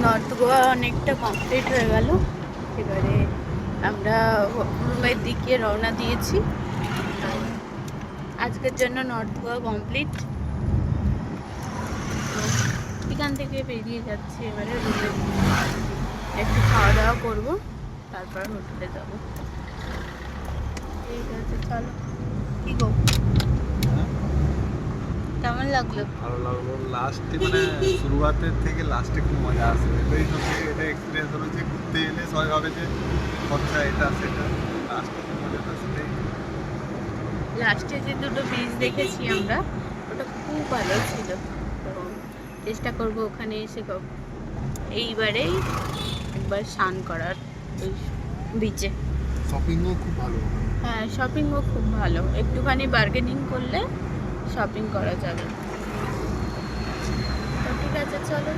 North Goa অনেকটা complete হয়ে গেল। এবারে আমরা রুমের দিকে রওনা দিয়েছি। আজকের জন্য নর্থ গোয়া কমপ্লিট। এখান থেকে বেরিয়ে যাচ্ছি এবারে রুমে, একটু খাওয়া দাওয়া করবো, তারপর হোটেলে যাব। ঠিক আছে, চলো। কি গো, কেমন লাগলো? ভালো লাগলো। লাস্টে মানে শুরুয়াতের থেকে লাস্টে খুব মজা আসে। এটাই সবথেকে এটা এক্সপিরিয়েন্স হলো যে ঘুরতে এলে সবাই ভাবে যে খরচা এটা সেটা, লাস্টে যে মজাটা সেটাই। লাস্টে যে দুটো বীজ দেখেছি আমরা, ওটা খুব ভালো ছিল। তো চেষ্টা করব ওখানে এসে এইবারেই একবার স্নান করার ওই বিচে। শপিংও খুব ভালো। হ্যাঁ, শপিংও খুব ভালো, একটুখানি বার্গেনিং করলে শপিং করা যাবে। তো ঠিক আছে, চলো।